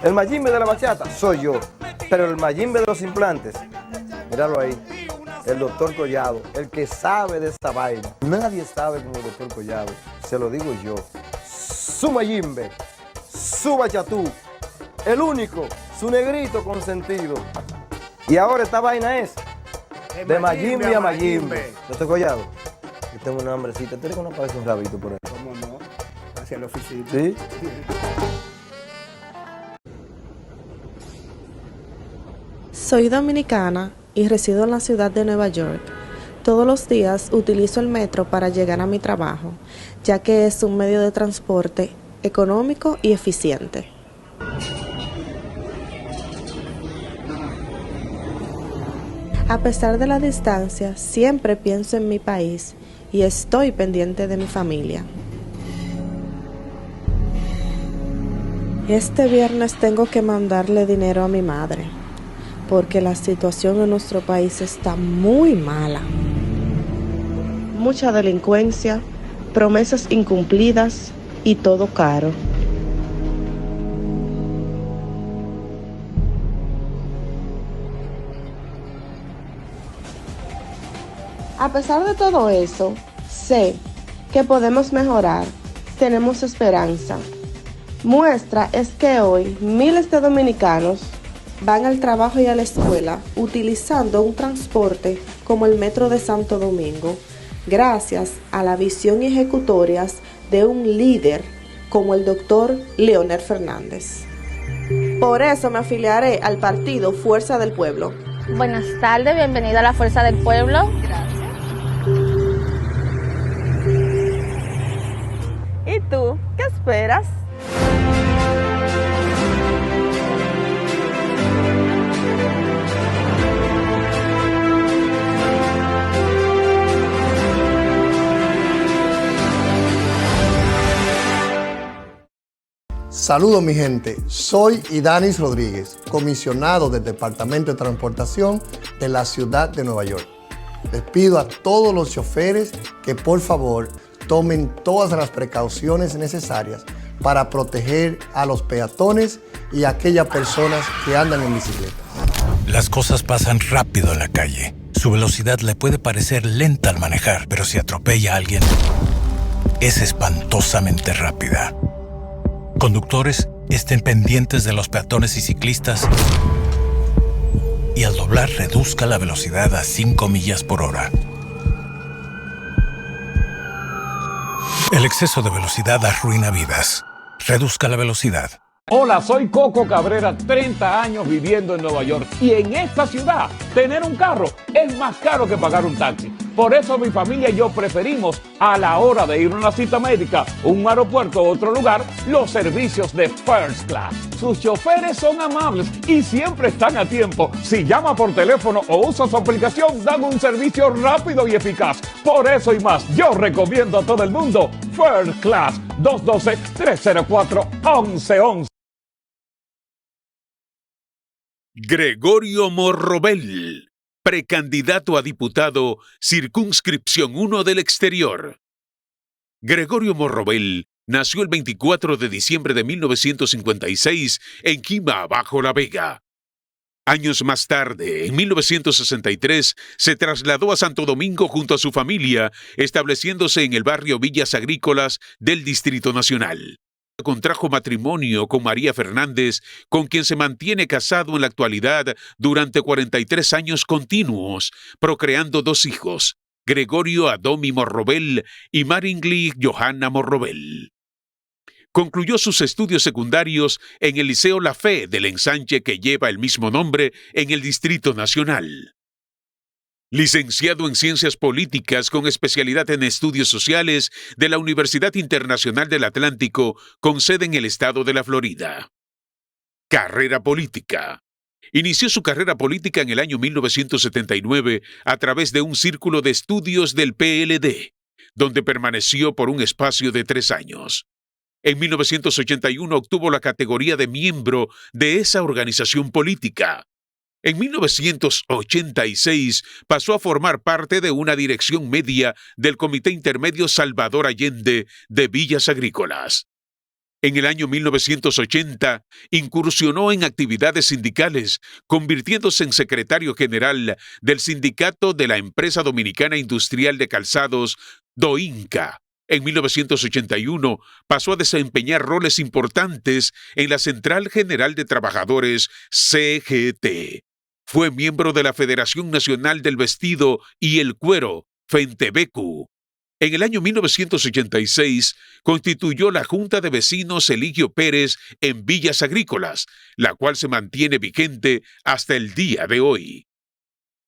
El Mayimbe de la bachata soy yo, pero el Mayimbe de los implantes, míralo ahí, el doctor Collado, el que sabe de esa vaina. Nadie sabe como el doctor Collado, se lo digo yo. Su Mayimbe, su bachatú, el único, su negrito consentido. Y ahora esta vaina es de Mayimbe a Mayimbe. Doctor Collado, yo tengo una hambrecita, ¿tú eres que no parece un rabito por ahí? ¿Cómo no? Hacia la oficina. ¿Sí? Soy dominicana y resido en la ciudad de Nueva York. Todos los días utilizo el metro para llegar a mi trabajo, ya que es un medio de transporte económico y eficiente. A pesar de la distancia, siempre pienso en mi país y estoy pendiente de mi familia. Este viernes tengo que mandarle dinero a mi madre, porque la situación en nuestro país está muy mala. Mucha delincuencia, promesas incumplidas y todo caro. A pesar de todo eso, sé que podemos mejorar, tenemos esperanza. Muestra es que hoy miles de dominicanos van al trabajo y a la escuela utilizando un transporte como el Metro de Santo Domingo, gracias a la visión y ejecutorias de un líder como el doctor Leonel Fernández. Por eso me afiliaré al partido Fuerza del Pueblo. Buenas tardes, bienvenido a la Fuerza del Pueblo. Gracias. ¿Y tú? ¿Qué esperas? Saludos mi gente, soy Idanis Rodríguez, comisionado del Departamento de Transportación de la Ciudad de Nueva York. Les pido a todos los choferes que por favor tomen todas las precauciones necesarias para proteger a los peatones y a aquellas personas que andan en bicicleta. Las cosas pasan rápido en la calle. Su velocidad le puede parecer lenta al manejar, pero si atropella a alguien, es espantosamente rápida. Conductores, estén pendientes de los peatones y ciclistas y al doblar reduzca la velocidad a 5 millas por hora. El exceso de velocidad arruina vidas. Reduzca la velocidad. Hola, soy Coco Cabrera, 30 años viviendo en Nueva York. Y en esta ciudad, tener un carro es más caro que pagar un taxi. Por eso mi familia y yo preferimos, a la hora de ir a una cita médica, un aeropuerto u otro lugar, los servicios de First Class. Sus choferes son amables y siempre están a tiempo. Si llama por teléfono o usa su aplicación, dan un servicio rápido y eficaz. Por eso y más, yo recomiendo a todo el mundo First Class, 212-304-1111. Gregorio Morrobel, precandidato a diputado, circunscripción 1 del exterior. Gregorio Morrobel nació el 24 de diciembre de 1956 en Quima, Bajo la Vega. Años más tarde, en 1963, se trasladó a Santo Domingo junto a su familia, estableciéndose en el barrio Villas Agrícolas del Distrito Nacional. Contrajo matrimonio con María Fernández, con quien se mantiene casado en la actualidad durante 43 años continuos, procreando 2 hijos, Gregorio Adomi Morrobel y Maringly Johanna Morrobel. Concluyó sus estudios secundarios en el Liceo La Fe del ensanche que lleva el mismo nombre en el Distrito Nacional. Licenciado en Ciencias Políticas con especialidad en Estudios Sociales de la Universidad Internacional del Atlántico, con sede en el estado de la Florida. Carrera política. Inició su carrera política en el año 1979 a través de un círculo de estudios del PLD, donde permaneció por un espacio de 3 años. En 1981 obtuvo la categoría de miembro de esa organización política. En 1986 pasó a formar parte de una dirección media del Comité Intermedio Salvador Allende de Villas Agrícolas. En el año 1980 incursionó en actividades sindicales, convirtiéndose en secretario general del Sindicato de la Empresa Dominicana Industrial de Calzados, DOINCA. En 1981 pasó a desempeñar roles importantes en la Central General de Trabajadores, CGT. Fue miembro de la Federación Nacional del Vestido y el Cuero, FENTEBECU. En el año 1986 constituyó la Junta de Vecinos Eligio Pérez en Villas Agrícolas, la cual se mantiene vigente hasta el día de hoy.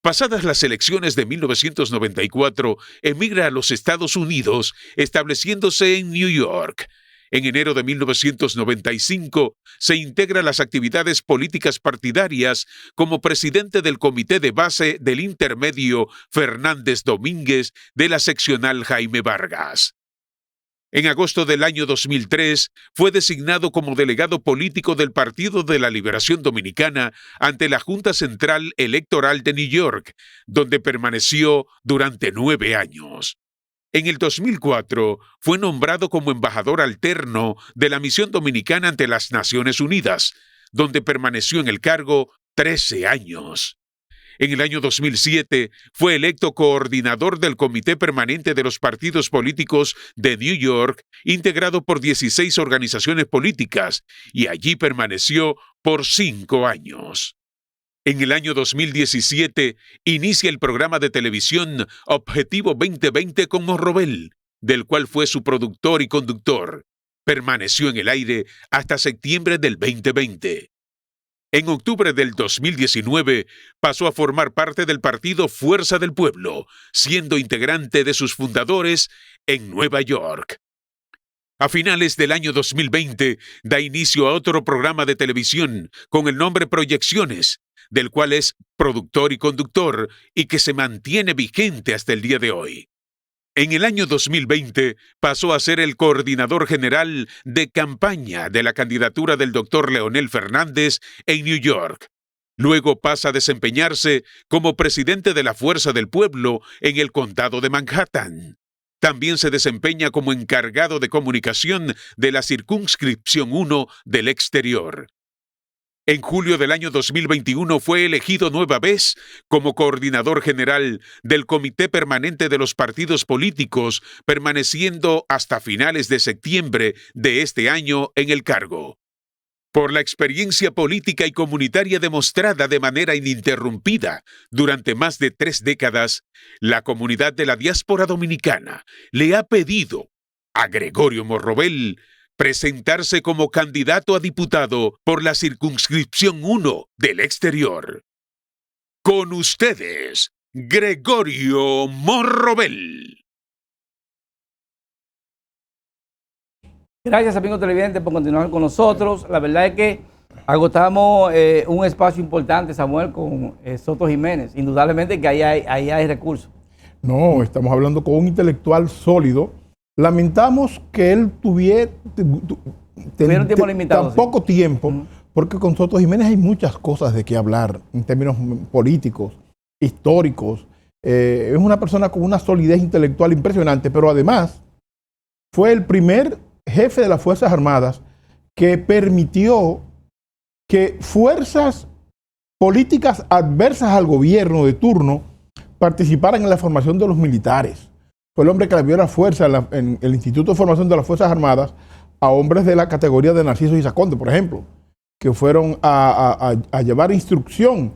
Pasadas las elecciones de 1994, emigra a los Estados Unidos, estableciéndose en New York. En enero de 1995 se integra a las actividades políticas partidarias como presidente del Comité de Base del Intermedio Fernández Domínguez de la seccional Jaime Vargas. En agosto del año 2003 fue designado como delegado político del Partido de la Liberación Dominicana ante la Junta Central Electoral de New York, donde permaneció durante 9 años. En el 2004 fue nombrado como embajador alterno de la Misión Dominicana ante las Naciones Unidas, donde permaneció en el cargo 13 años. En el año 2007 fue electo coordinador del Comité Permanente de los Partidos Políticos de New York, integrado por 16 organizaciones políticas, y allí permaneció por 5 años. En el año 2017 inicia el programa de televisión Objetivo 2020 con Morrobel, del cual fue su productor y conductor. Permaneció en el aire hasta septiembre del 2020. En octubre del 2019 pasó a formar parte del partido Fuerza del Pueblo, siendo integrante de sus fundadores en Nueva York. A finales del año 2020 da inicio a otro programa de televisión con el nombre Proyecciones, del cual es productor y conductor y que se mantiene vigente hasta el día de hoy. En el año 2020 pasó a ser el coordinador general de campaña de la candidatura del doctor Leonel Fernández en New York. Luego pasa a desempeñarse como presidente de la Fuerza del Pueblo en el condado de Manhattan. También se desempeña como encargado de comunicación de la Circunscripción 1 del Exterior. En julio del año 2021 fue elegido nueva vez como coordinador general del Comité Permanente de los Partidos Políticos, permaneciendo hasta finales de septiembre de este año en el cargo. Por la experiencia política y comunitaria demostrada de manera ininterrumpida durante más de 3 décadas, la comunidad de la diáspora dominicana le ha pedido a Gregorio Morrobel presentarse como candidato a diputado por la Circunscripción 1 del Exterior. Con ustedes, Gregorio Morrobel. Gracias, amigos televidentes, por continuar con nosotros. La verdad es que agotamos un espacio importante, Samuel, con Soto Jiménez. Indudablemente que ahí hay recursos. No, estamos hablando con un intelectual sólido. Lamentamos que él tuviera tiempo limitado, tan poco tiempo, porque con Soto Jiménez hay muchas cosas de qué hablar en términos políticos, históricos. Es una persona con una solidez intelectual impresionante, pero además fue el primer jefe de las Fuerzas Armadas que permitió que fuerzas políticas adversas al gobierno de turno participaran en la formación de los militares. Fue el hombre que le dio la fuerza en el Instituto de Formación de las Fuerzas Armadas a hombres de la categoría de Narciso Gizaconte, por ejemplo, que fueron a llevar instrucción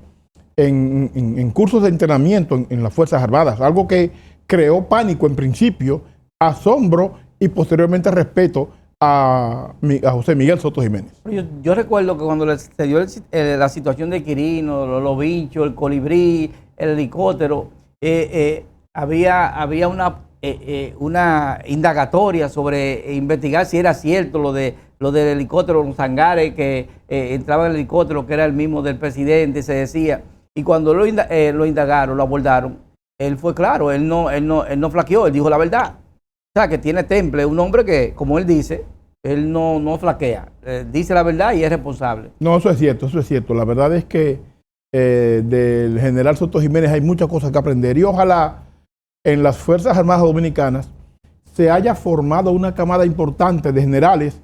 en cursos de entrenamiento en las Fuerzas Armadas, algo que creó pánico en principio, asombro y posteriormente respeto a José Miguel Soto Jiménez. Yo recuerdo que cuando se dio la situación de Quirino, los bichos, el colibrí, el helicóptero, había una indagatoria sobre investigar si era cierto lo del helicóptero, los hangares que entraba en el helicóptero, que era el mismo del presidente, se decía. Y cuando lo indagaron, lo abordaron, él fue claro, él no flaqueó, él dijo la verdad. O sea, que tiene temple, un hombre que, como él dice, él no flaquea, dice la verdad y es responsable. No, eso es cierto, eso es cierto. La verdad es que del general Soto Jiménez hay muchas cosas que aprender y ojalá en las Fuerzas Armadas Dominicanas se haya formado una camada importante de generales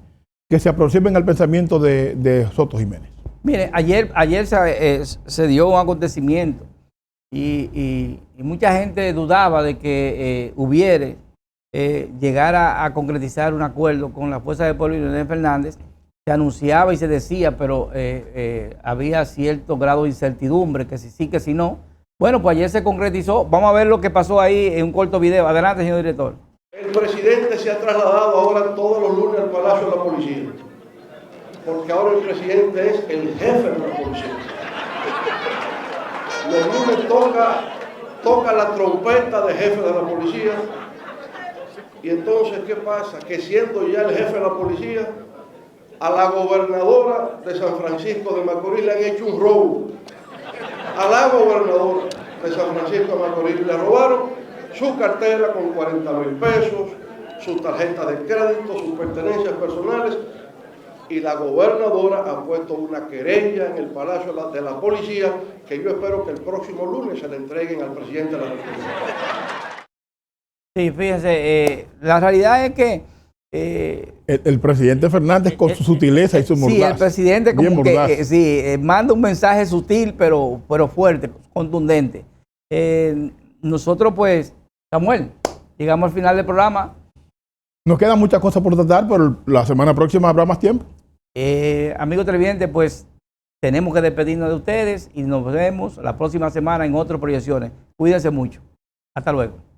que se aproximen al pensamiento de Soto Jiménez. Mire, ayer se dio un acontecimiento y mucha gente dudaba de que hubiera llegara a concretizar un acuerdo con la Fuerza del Pueblo y Leonel Fernández. Se anunciaba y se decía, pero había cierto grado de incertidumbre, que si sí, que si no. Bueno, pues ayer se concretizó. Vamos a ver lo que pasó ahí en un corto video. Adelante, señor director. El presidente se ha trasladado ahora todos los lunes al Palacio de la Policía, porque ahora el presidente es el jefe de la policía. Los lunes toca la trompeta de jefe de la policía. Y entonces, ¿qué pasa? Que siendo ya el jefe de la policía, a la gobernadora de San Francisco de Macorís le han hecho un robo. A la gobernadora de San Francisco de Macorís le robaron su cartera con 40,000 pesos, su tarjeta de crédito, sus pertenencias personales, y la gobernadora ha puesto una querella en el Palacio de la Policía que yo espero que el próximo lunes se le entreguen al presidente de la República. Sí, fíjense, la realidad es que el presidente Fernández con su sutileza y su mordaz. Sí, el presidente como que manda un mensaje sutil pero fuerte, contundente. Nosotros pues, Samuel, llegamos al final del programa. Nos quedan muchas cosas por tratar, pero la semana próxima habrá más tiempo. Amigos televidentes, pues tenemos que despedirnos de ustedes y nos vemos la próxima semana en otras proyecciones. Cuídense mucho. Hasta luego.